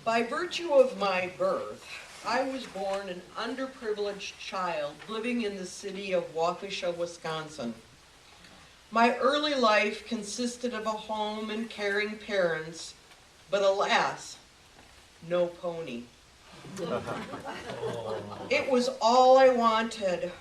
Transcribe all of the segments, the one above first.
By virtue of my birth, I was born an underprivileged child living in the city of Waukesha, Wisconsin. My early life consisted of a home and caring parents, but alas, no pony. It was all I wanted.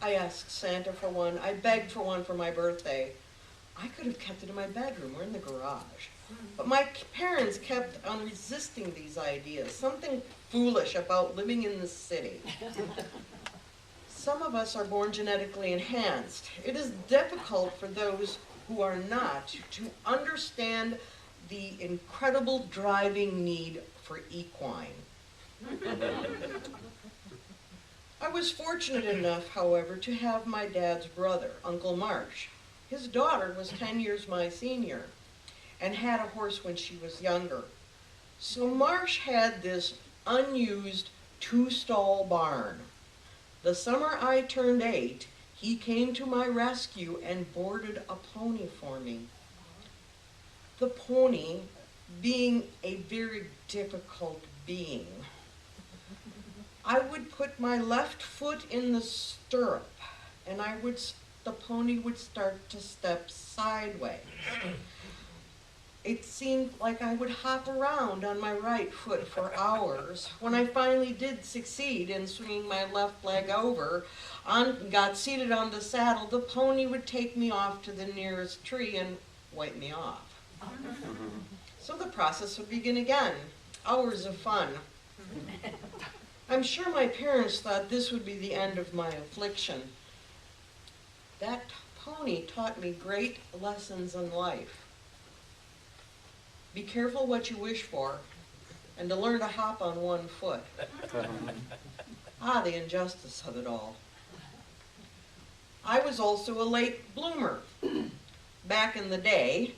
I asked Santa for one. I begged for one for my birthday. I could have kept it in my bedroom or in the garage. But my parents kept on resisting these ideas, something foolish about living in the city. Some of us are born genetically enhanced. It is difficult for those who are not to understand the incredible driving need for equine. I was fortunate enough, however, to have my dad's brother, Uncle Marsh. His daughter was 10 years my senior and had a horse when she was younger. So Marsh had this unused 2-stall barn. The summer I turned 8, he came to my rescue and boarded a pony for me. The pony, being a very difficult being, I would put my left foot in the stirrup and the pony would start to step sideways. It seemed like I would hop around on my right foot for hours. When I finally did succeed in swinging my left leg over, got seated on the saddle, the pony would take me off to the nearest tree and wipe me off. So the process would begin again. Hours of fun. I'm sure my parents thought this would be the end of my affliction. That pony taught me great lessons in life. Be careful what you wish for, and to learn to hop on one foot. The injustice of it all. I was also a late bloomer. Back in the day,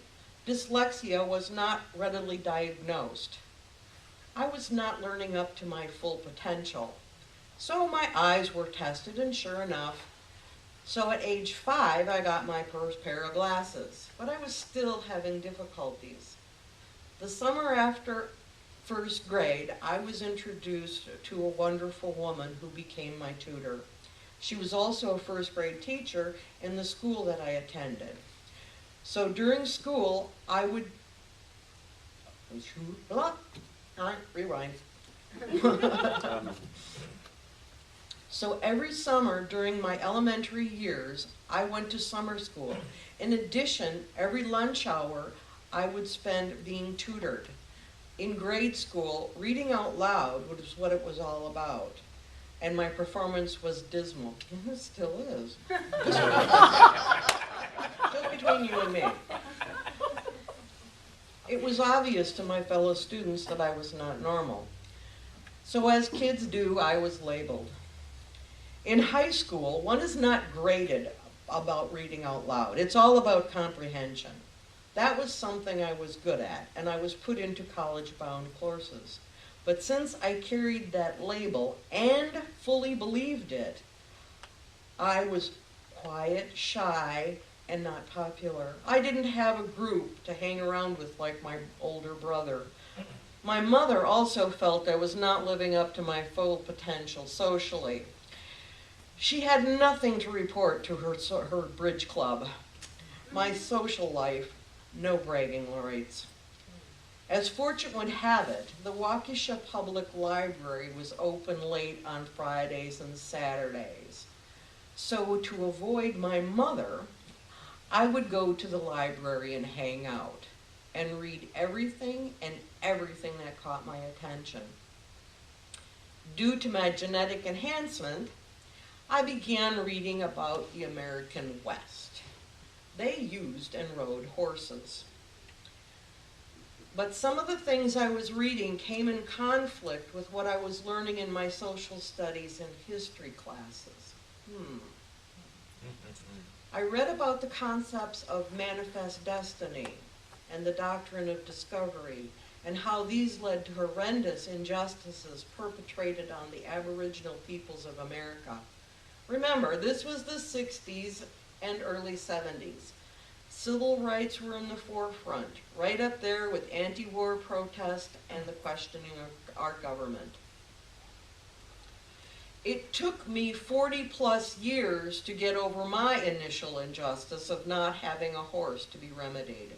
dyslexia was not readily diagnosed. I was not learning up to my full potential. So my eyes were tested, and sure enough, so at age 5, I got my first pair of glasses, but I was still having difficulties. The summer after first grade, I was introduced to a wonderful woman who became my tutor. She was also a first grade teacher in the school that I attended. So during school, I would, rewind. So every summer during my elementary years, I went to summer school. In addition, every lunch hour, I would spend being tutored. In grade school, reading out loud was what it was all about. And my performance was dismal. It still is. Just between you and me. It was obvious to my fellow students that I was not normal. So as kids do, I was labeled. In high school, one is not graded about reading out loud. It's all about comprehension. That was something I was good at, and I was put into college-bound courses. But since I carried that label and fully believed it, I was quiet, shy, and not popular. I didn't have a group to hang around with like my older brother. My mother also felt I was not living up to my full potential socially. She had nothing to report to her bridge club. My social life, no bragging rights. As fortune would have it, the Waukesha Public Library was open late on Fridays and Saturdays. So to avoid my mother, I would go to the library and hang out and read everything and everything that caught my attention. Due to my genetic enhancement, I began reading about the American West. They used and rode horses. But some of the things I was reading came in conflict with what I was learning in my social studies and history classes. I read about the concepts of manifest destiny and the doctrine of discovery and how these led to horrendous injustices perpetrated on the Aboriginal peoples of America. Remember, this was the 60s and early 70s. Civil rights were in the forefront, right up there with anti-war protest and the questioning of our government. It took me 40 plus years to get over my initial injustice of not having a horse to be remedied.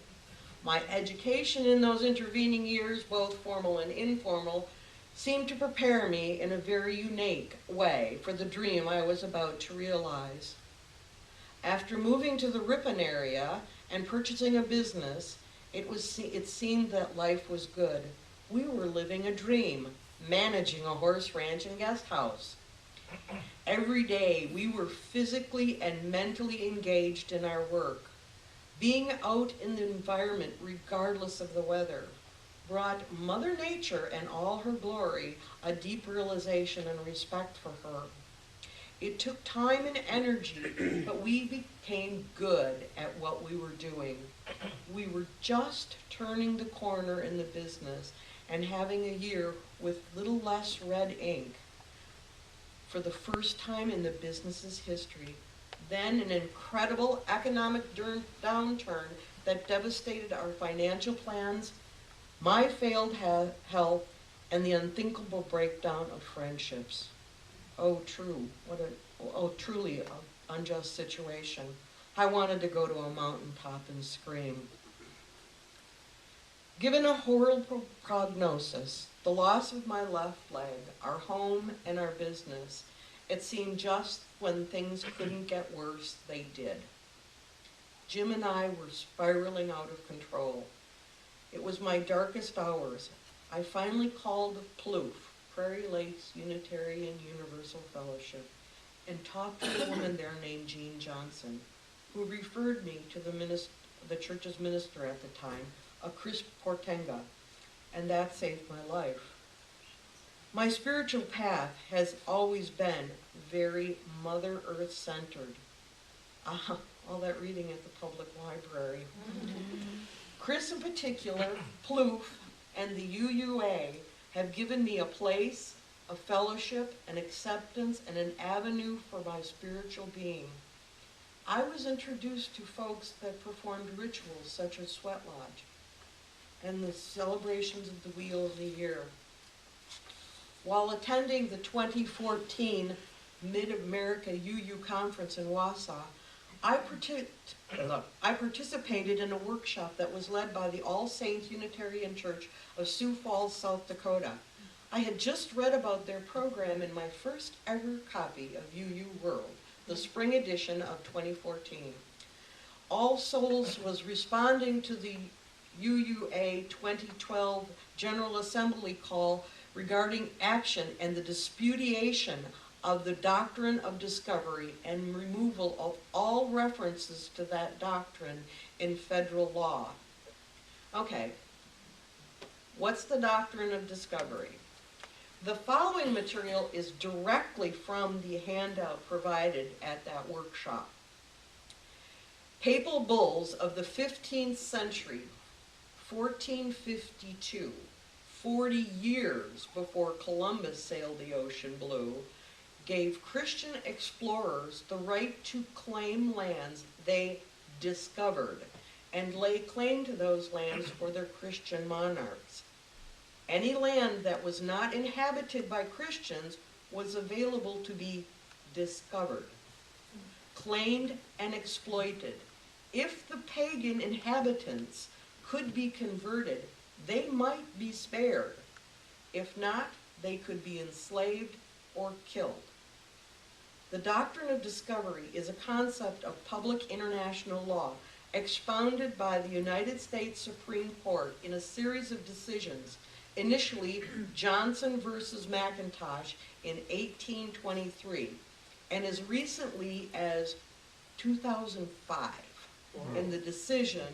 My education in those intervening years, both formal and informal, seemed to prepare me in a very unique way for the dream I was about to realize. After moving to the Ripon area and purchasing a business, it seemed that life was good. We were living a dream, managing a horse ranch and guest house. Every day we were physically and mentally engaged in our work. Being out in the environment regardless of the weather brought Mother Nature and all her glory a deep realization and respect for her. It took time and energy, but we became good at what we were doing. We were just turning the corner in the business and having a year with little less red ink. For the first time in the business's history, then an incredible economic downturn that devastated our financial plans, my failed health, and the unthinkable breakdown of friendships. Oh, truly an unjust situation. I wanted to go to a mountaintop and scream. Given a horrible prognosis, the loss of my left leg, our home, and our business, it seemed just when things couldn't get worse, they did. Jim and I were spiraling out of control. It was my darkest hours. I finally called PLUF, Prairie Lakes Unitarian Universal Fellowship, and talked to a woman there named Jean Johnson, who referred me to the church's minister at the time, a Chris Portenga, and that saved my life. My spiritual path has always been very Mother Earth centered. All that reading at the public library. Chris in particular, PLUF, and the UUA have given me a place, a fellowship, an acceptance, and an avenue for my spiritual being. I was introduced to folks that performed rituals such as Sweat Lodge and the celebrations of the Wheel of the Year. While attending the 2014 Mid-America UU Conference in Wausau, I participated in a workshop that was led by the All Saints Unitarian Church of Sioux Falls, South Dakota. I had just read about their program in my first ever copy of UU World, the spring edition of 2014. All Souls was responding to the UUA 2012 General Assembly call regarding action and the disputation of the doctrine of discovery and removal of all references to that doctrine in federal law. Okay, what's the doctrine of discovery? The following material is directly from the handout provided at that workshop. Papal bulls of the 15th century, 1452, 40 years before Columbus sailed the ocean blue, gave Christian explorers the right to claim lands they discovered and lay claim to those lands for their Christian monarchs. Any land that was not inhabited by Christians was available to be discovered, claimed, and exploited. If the pagan inhabitants could be converted, they might be spared. If not, they could be enslaved or killed. The doctrine of discovery is a concept of public international law expounded by the United States Supreme Court in a series of decisions, initially Johnson versus McIntosh in 1823, and as recently as 2005 in the decision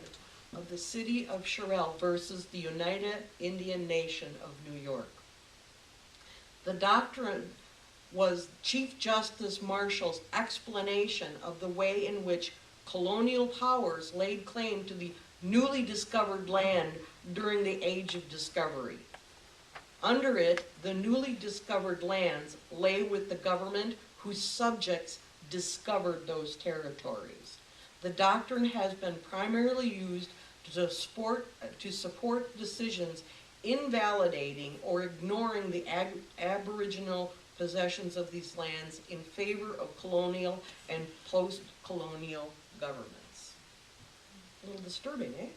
of the City of Sherrill versus the United Indian Nation of New York. The doctrine was Chief Justice Marshall's explanation of the way in which colonial powers laid claim to the newly discovered land during the Age of Discovery. Under it, the newly discovered lands lay with the government whose subjects discovered those territories. The doctrine has been primarily used to support decisions invalidating or ignoring the aboriginal possessions of these lands in favor of colonial and post-colonial governments. A little disturbing, eh?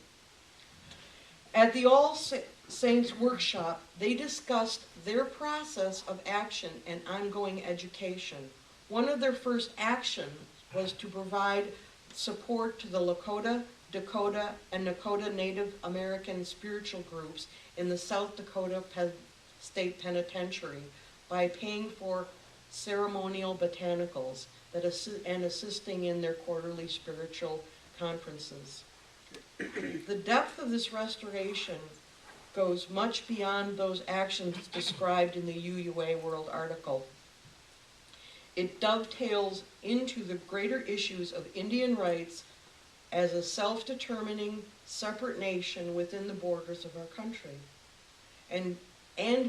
At the All Saints workshop, they discussed their process of action and ongoing education. One of their first actions was to provide support to the Lakota, Dakota, and Nakota Native American spiritual groups in the South Dakota State Penitentiary by paying for ceremonial botanicals and assisting in their quarterly spiritual conferences. The depth of this restoration goes much beyond those actions described in the UUA World article. It dovetails into the greater issues of Indian rights as a self-determining, separate nation within the borders of our country, and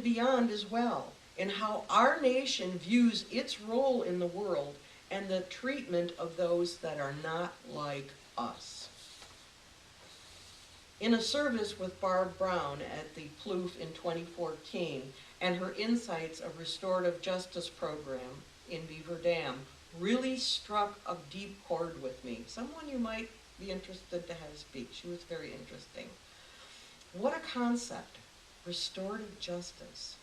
beyond as well, in how our nation views its role in the world and the treatment of those that are not like us. In a service with Barb Brown at the Plouffe in 2014, and her insights of restorative justice program in Beaver Dam really struck a deep chord with me. Someone you might be interested to have speak. She was very interesting. What a concept, restorative justice.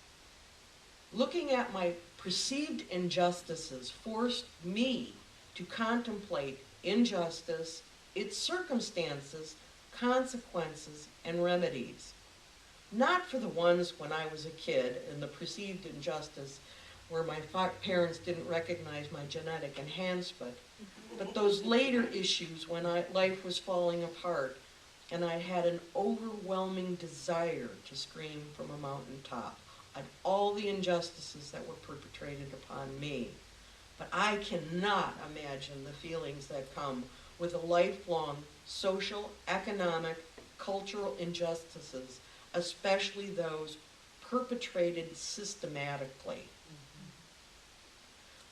Looking at my perceived injustices forced me to contemplate injustice, its circumstances, consequences, and remedies. Not for the ones when I was a kid and the perceived injustice where my parents didn't recognize my genetic enhancement, but those later issues when life was falling apart and I had an overwhelming desire to scream from a mountaintop at all the injustices that were perpetrated upon me. But I cannot imagine the feelings that come with a lifelong social, economic, cultural injustices, especially those perpetrated systematically.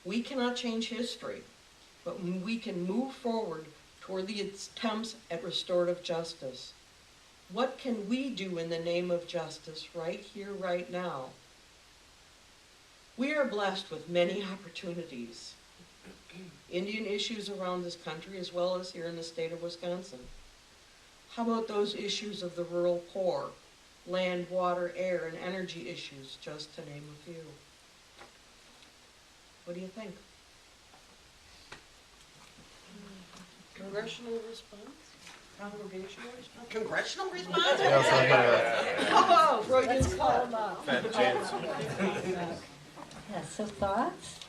We cannot change history, but we can move forward toward the attempts at restorative justice. What can we do in the name of justice right here, right now? We are blessed with many opportunities. Indian issues around this country as well as here in the state of Wisconsin. How about those issues of the rural poor, land, water, air, and energy issues, just to name a few? What do you think? Congressional response? Congregational response? Congressional response? Oh, Freudian slip. Yeah, so thoughts?